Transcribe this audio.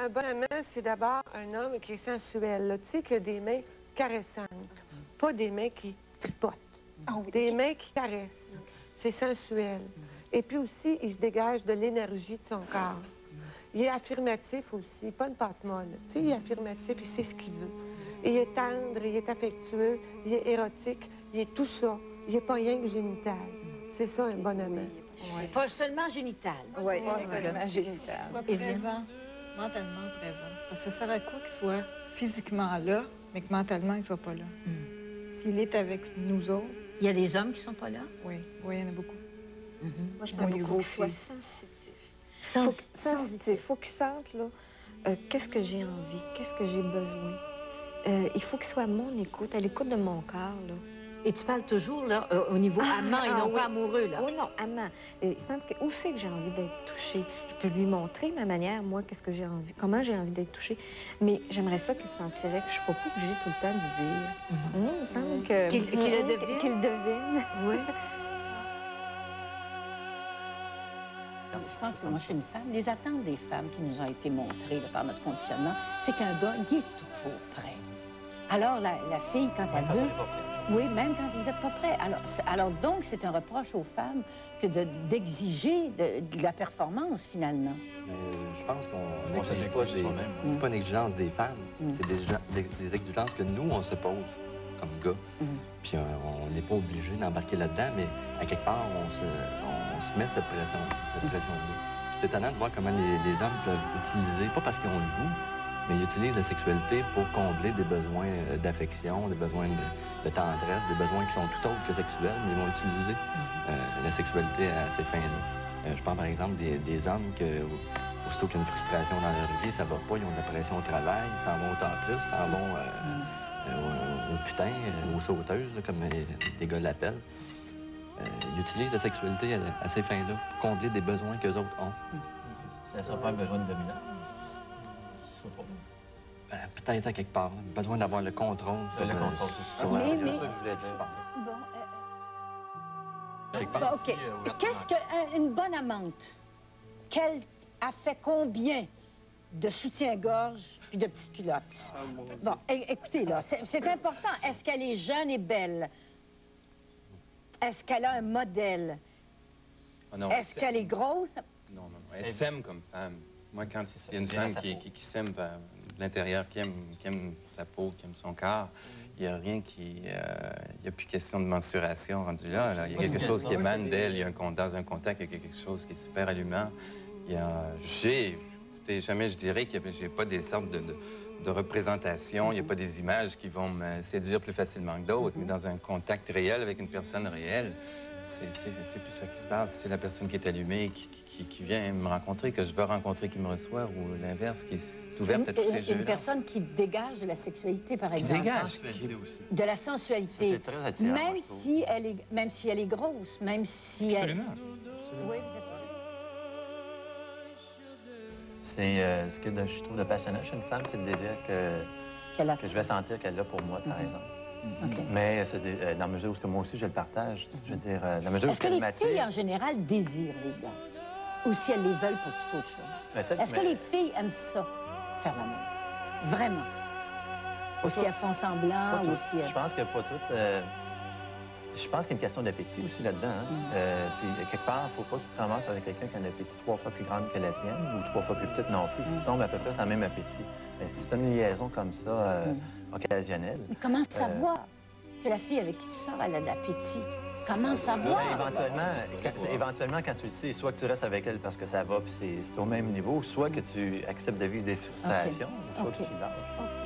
Un bon amant, c'est d'abord un homme qui est sensuel, là, tu sais, qui a des mains caressantes, pas des mains qui tripotent, des mains qui caressent. C'est sensuel. Et puis aussi, il se dégage de l'énergie de son corps. Il est affirmatif aussi, pas une pâte molle. Tu sais, il est affirmatif, il sait ce qu'il veut. Il est tendre, il est affectueux, il est érotique, il est tout ça. Il n'est pas rien que génital. C'est ça, un bon amant. Ouais. Pas seulement génital. Oui, pas seulement génital. Soit présent, mentalement présent. Parce que ça sert à quoi qu'il soit physiquement là, mais que mentalement, il ne soit pas là. S'il est avec nous autres... Il y a des hommes qui ne sont pas là? Oui, oui, il y en a beaucoup. Moi, je pense qu'il faut qu'il soit sensitif. Sensitif. Il faut qu'il sente, là, qu'est-ce que j'ai envie, qu'est-ce que j'ai besoin. Il faut qu'il soit à mon écoute, à l'écoute de mon corps, là. Et tu parles toujours, là, au niveau amant et non pas amoureux, là? Oui, non, amant. Il semble que, où c'est que j'ai envie d'être touchée? Je peux lui montrer ma manière, moi, qu'est-ce que j'ai envie, comment j'ai envie d'être touchée. Mais j'aimerais ça qu'il sentirait que je ne suis pas obligée tout le temps de dire. Il me semble que... Qu'il le devine? Qu'il le devine. Oui. Je pense que moi, je suis une femme. Les attentes des femmes qui nous ont été montrées là, par notre conditionnement, c'est qu'un gars, il est toujours prêt. Alors, la fille, quand elle veut... Oui, même quand vous n'êtes pas prêt. Alors donc, c'est un reproche aux femmes que d'exiger de la performance, finalement. Je pense qu'on n'exige pas c'est pas une exigence des femmes, c'est des exigences que nous, on se pose comme gars. Puis on n'est pas obligé d'embarquer là-dedans, mais à quelque part, on se met cette pression-là. C'est étonnant de voir comment les hommes peuvent utiliser, pas parce qu'ils ont le goût, mais ils utilisent la sexualité pour combler des besoins d'affection, des besoins de tendresse, des besoins qui sont tout autres que sexuels, mais ils vont utiliser la sexualité à ces fins-là. Je pense par exemple des hommes que, aussitôt qu'il y a une frustration dans leur vie, ça va pas, ils ont de la pression au travail, ils s'en vont au temps plus, ils s'en vont au putain, aux sauteuses, là, comme les gars l'appellent. Ils utilisent la sexualité à ces fins-là pour combler des besoins qu'eux autres ont. Ça ne sera pas un besoin de dominance? Peut-être à quelque part. Besoin d'avoir le contrôle sur la... C'est ça que je voulais dire. Bon, OK. Qu'est-ce qu'une bonne amante? Qu'elle a fait combien de soutien-gorge puis de petites culottes? Bon, écoutez, là, c'est important. Est-ce qu'elle est jeune et belle? Est-ce qu'elle a un modèle? Est-ce qu'elle est grosse? Non. Elle s'aime comme femme. Moi, quand il y a une femme qui s'aime de l'intérieur, qui aime sa peau, qui aime son corps, il n'y a rien qui... il n'y a plus question de mensuration rendu là. Il y a quelque chose qui émane d'elle. Dans un contact, il y a quelque chose qui est super allumant. Écoutez, jamais je dirais que j'ai pas des sortes de représentations, il n'y a pas des images qui vont me séduire plus facilement que d'autres, mais dans un contact réel avec une personne réelle, c'est plus ça qui se passe. C'est la personne qui est allumée, qui vient me rencontrer, que je veux rencontrer, qui me reçoit, ou l'inverse, qui est ouverte à tous ces jeux-là. Une personne qui dégage de la sexualité, par exemple. Qui dégage. De la sensualité. C'est très attirant, même si elle est grosse, même si elle... Absolument. Oui, vous êtes... C'est ce que je trouve de passionnant chez une femme, c'est le désir que je vais sentir qu'elle a pour moi, par exemple. Mais dans la mesure où moi aussi je le partage, je veux dire, dans la mesure où est-ce que les filles, en général, désirent les gars? Ou si elles les veulent pour toute autre chose? Est-ce que les filles aiment ça, faire l'amour? Vraiment? Ou si elles font semblant, ou si... Je pense que pas toutes. Je pense qu'il y a une question d'appétit aussi là-dedans. Puis, quelque part, il ne faut pas que tu te ramasses avec quelqu'un qui a un appétit 3 fois plus grande que la tienne, ou 3 fois plus petite non plus. Il faut qu'ils tombent à peu près sur le même appétit. Mais si tu as une liaison comme ça, occasionnelle... Mais comment savoir que la fille avec qui tu sors, elle a de l'appétit? Comment savoir? Éventuellement, quand tu le sais, soit que tu restes avec elle parce que ça va, puis c'est au même niveau, soit que tu acceptes de vivre des frustrations, soit que tu lâches.